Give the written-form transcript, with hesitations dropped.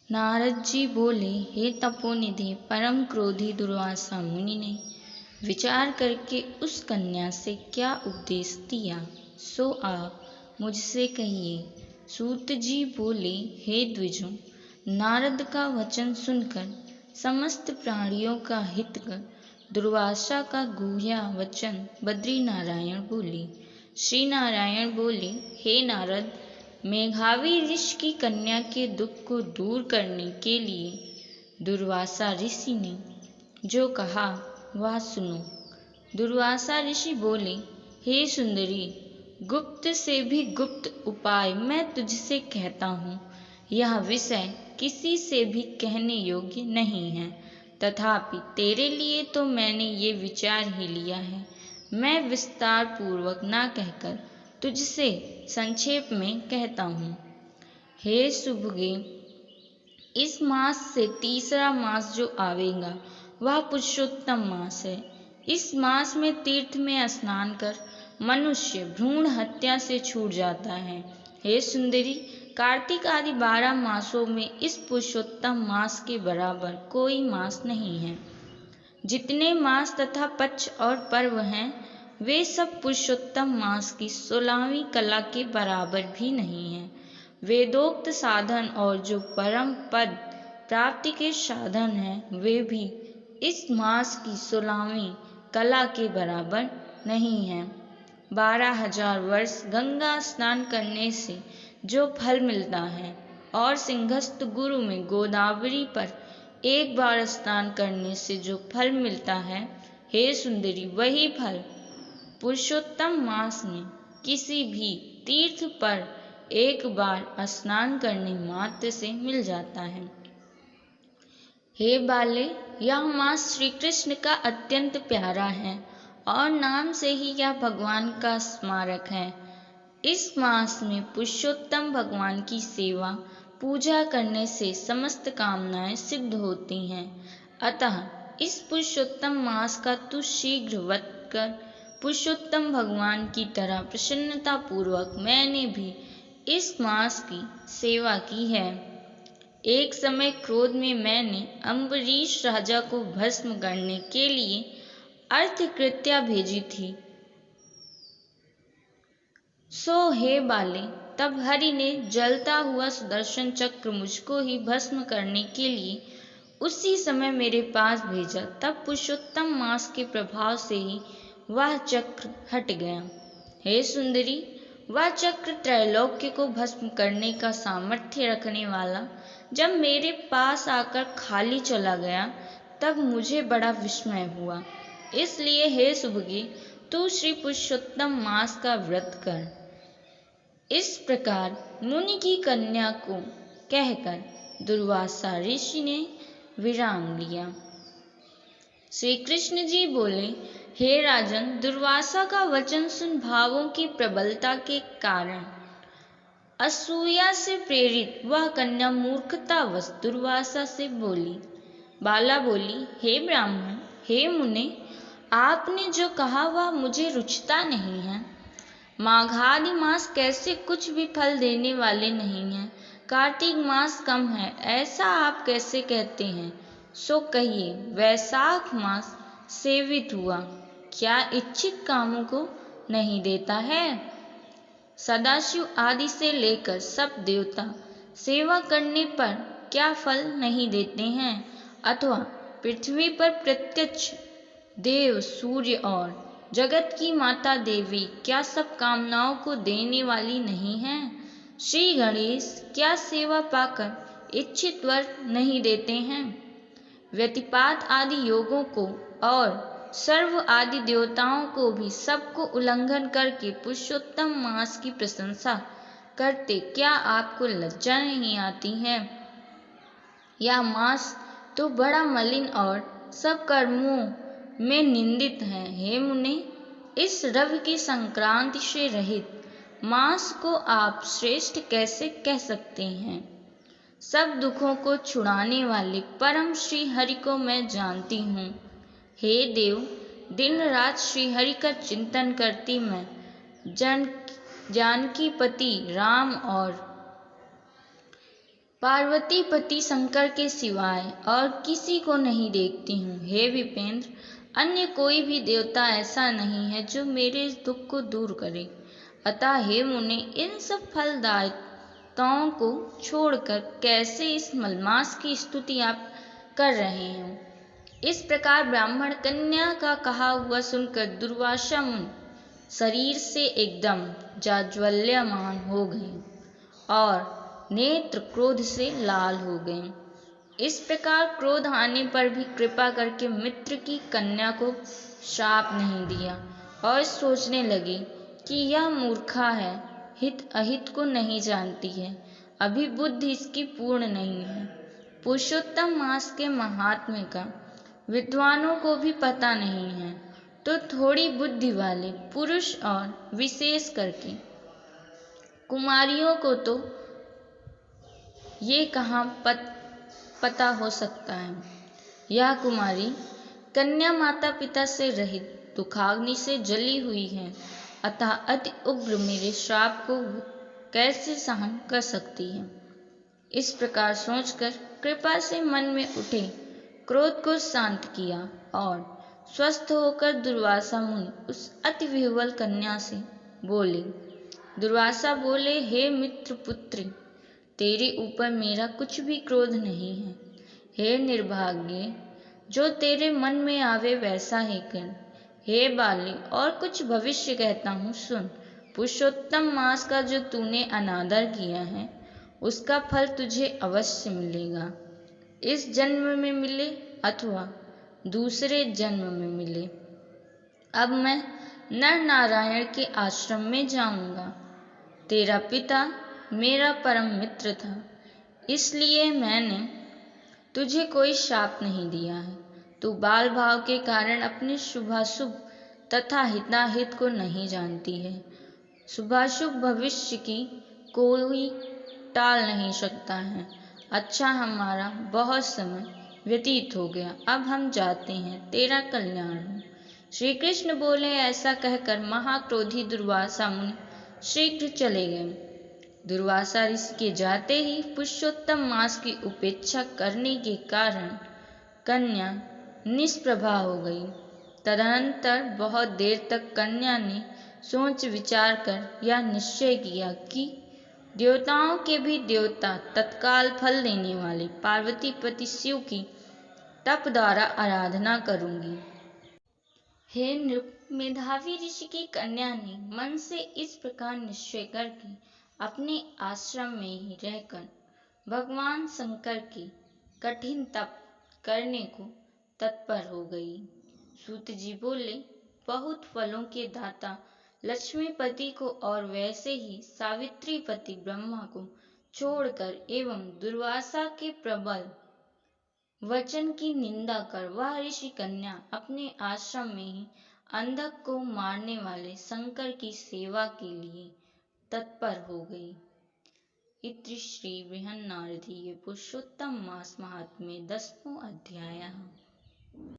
नारद जी बोले, हे तपोनिधि परम क्रोधी दुर्वासा मुनि ने विचार करके उस कन्या से क्या उपदेश दिया, सो आप मुझसे कहिए। सूत जी बोले, हे द्विजों, नारद का वचन सुनकर समस्त प्राणियों का हित कर दुर्वासा का गुह्या वचन बद्री नारायण बोले। श्री नारायण बोले, हे नारद, मेघावी ऋषि की कन्या के दुख को दूर करने के लिए दुर्वासा ऋषि ने जो कहा वह सुनो। दुर्वासा ऋषि बोले, हे सुंदरी, गुप्त से भी गुप्त उपाय मैं तुझसे कहता हूँ। यह विषय किसी से भी कहने योग्य नहीं है, तथापि तेरे लिए तो मैंने ये विचार ही लिया है। मैं विस्तार पूर्वक ना कहकर तुझसे संक्षेप में कहता हूँ। हे सुभगे, इस मास से तीसरा मास जो आवेगा वह पुरुषोत्तम मास है। इस मास में तीर्थ में स्नान कर मनुष्य भ्रूण हत्या से छूट जाता है। हे सुंदरी, कार्तिक आदि 12 मासों में इस पुरुषोत्तम मास के बराबर कोई मास नहीं है। जितने मास तथा पक्ष और पर्व हैं वे सब पुरुषोत्तम मास की 16वीं कला के बराबर भी नहीं है। वेदोक्त साधन और जो परम पद प्राप्ति के साधन हैं वे भी इस मास की 16वीं कला के बराबर नहीं है। 12,000 वर्ष गंगा स्नान करने से जो फल मिलता है और सिंहस्थ गुरु में गोदावरी पर एक बार स्नान करने से जो फल मिलता है, हे सुंदरी, वही फल पुरुषोत्तम मास में किसी भी तीर्थ पर एक बार स्नान करने मात्र से मिल जाता है। हे बाले, यह मास श्री कृष्ण का अत्यंत प्यारा है और नाम से ही यह भगवान का स्मारक है। इस मास में पुरुषोत्तम भगवान की सेवा पूजा करने से समस्त कामनाएं सिद्ध होती हैं। अतः इस पुरुषोत्तम मास का तू शीघ्र व्रत कर। पुरुषोत्तम भगवान की तरह प्रसन्नता पूर्वक मैंने भी इस मास की सेवा की है। एक समय क्रोध में मैंने अम्बरीश राजा को भस्म करने के लिए अर्थकृत्या भेजी थी। सो हे बाले, तब हरि ने जलता हुआ सुदर्शन चक्र मुझको ही भस्म करने के लिए उसी समय मेरे पास भेजा। तब पुरुषोत्तम मास के प्रभाव से ही वह चक्र हट गया। हे सुंदरी, वह चक्र त्रैलोक्य को भस्म करने का सामर्थ्य रखने वाला जब मेरे पास आकर खाली चला गया तब मुझे बड़ा विस्मय हुआ। इसलिए हे सुभगे, तू श्री पुरुषोत्तम मास का व्रत कर। इस प्रकार मुनि की कन्या को कहकर दुर्वासा ऋषि ने विराम लिया। श्री कृष्ण जी बोले, हे राजन, दुर्वासा का वचन सुन भावों की प्रबलता के कारण असूया से प्रेरित वह कन्या मूर्खतावश दुर्वासा से बोली। बाला बोली, हे ब्राह्मण, हे मुने, आपने जो कहा वह मुझे रुचता नहीं है। माघादि मास कैसे कुछ भी फल देने वाले नहीं हैं। कार्तिक मास कम है ऐसा आप कैसे कहते हैं। सो कहिए, वैशाख मास सेवित हुआ क्या इच्छित कामों को नहीं देता है। सदाशिव आदि से लेकर सब देवता सेवा करने पर क्या फल नहीं देते हैं, अथवा पृथ्वी पर प्रत्यक्ष देव सूर्य और जगत की माता देवी क्या सब कामनाओं को देने वाली नहीं हैं। श्री गणेश क्या सेवा पाकर इच्छित वर नहीं देते हैं। व्यतिपात आदि योगों को और सर्व आदि देवताओं को भी सबको उल्लंघन करके पुरुषोत्तम मास की प्रशंसा करते क्या आपको लज्जा नहीं आती है। यह मास तो बड़ा मलिन और सब कर्मों में निंदित है। हे मुने, इस रवि की संक्रांति से रहित मास को आप श्रेष्ठ कैसे कह सकते हैं। सब दुखों को छुड़ाने वाले परम श्री हरि को मैं जानती हूँ। हे देव, दिन रात श्री हरि का चिंतन करती मैं जानकी पति राम और पार्वती पति शंकर के सिवाय और किसी को नहीं देखती हूँ। हे विपेंद्र, अन्य कोई भी देवता ऐसा नहीं है जो मेरे इस दुख को दूर करे। अतः हे मुने, इन सब फलदायिताओं को छोड़कर कैसे इस मलमास की स्तुति आप कर रहे हो। इस प्रकार ब्राह्मण कन्या का कहा हुआ सुनकर दुर्वासा मुनि शरीर से एकदम जाज्वल्यमान हो गए और नेत्र क्रोध से लाल हो गए। इस प्रकार क्रोध आने पर भी कृपा करके मित्र की कन्या को शाप नहीं दिया और सोचने लगे कि यह मूर्खा है, हित अहित को नहीं जानती है, अभी बुद्धि इसकी पूर्ण नहीं है। पुरुषोत्तम मास के महात्म्य का विद्वानों को भी पता नहीं है, तो थोड़ी बुद्धि वाले पुरुष और विशेष करके कुमारियों को तो ये कहाँ पता हो सकता है। यह कुमारी कन्या माता पिता से रहित दुखाग्नि से जली हुई है, अतः अति उग्र मेरे श्राप को कैसे सहन कर सकती है। इस प्रकार सोचकर कृपा से मन में उठे क्रोध को शांत किया और स्वस्थ होकर दुर्वासा मुनि उस अति विह्वल कन्या से बोले। दुर्वासा बोले, हे मित्र पुत्री, तेरे ऊपर मेरा कुछ भी क्रोध नहीं है। हे निर्भाग्य, जो तेरे मन में आवे वैसा ही कर। हे बाली, और कुछ भविष्य कहता हूँ सुन। पुरुषोत्तम मास का जो तूने अनादर किया है, उसका फल तुझे अवश्य मिलेगा। इस जन्म में मिले अथवा दूसरे जन्म में मिले। अब मैं नर नारायण के आश्रम में जाऊंगा। तेरा पिता मेरा परम मित्र था, इसलिए मैंने तुझे कोई शाप नहीं दिया है। तू बाल भाव के कारण अपने शुभाशुभ तथा हिताहित को नहीं जानती है। शुभाशुभ भविष्य की कोई टाल नहीं सकता है। अच्छा, हमारा बहुत समय व्यतीत हो गया, अब हम जाते हैं, तेरा कल्याण हो। श्री कृष्ण बोले। ऐसा कहकर महाक्रोधी दुर्वासा मुनि शीघ्र चले गए। दुर्वासा ऋषि के जाते ही पुरुषोत्तम मास की उपेक्षा करने के कारण कन्या निष्प्रभा हो गई। तदनंतर बहुत देर तक कन्या ने सोच विचार कर यह निश्चय किया कि देवताओं के भी देवता तत्काल फल देने वाले पार्वती पति शिव की तप द्वारा आराधना करूंगी। हे नृप, मेधावी ऋषि की कन्या ने मन से इस प्रकार निश्चय करके अपने आश्रम में ही रहकर भगवान शंकर की कठिन तप करने को तत्पर हो गई। सूत जी बोले, बहुत फलों के दाता लक्ष्मीपति को और वैसे ही सावित्रीपति ब्रह्मा को छोड़कर एवं दुर्वासा के प्रबल वचन की निंदा कर वह ऋषि कन्या अपने आश्रम में ही अंधक को मारने वाले शंकर की सेवा के लिए तत्पर हो गई। इति श्री बृहन्नारदीय पुरुषोत्तम मास महात्म्ये 10वां अध्याय।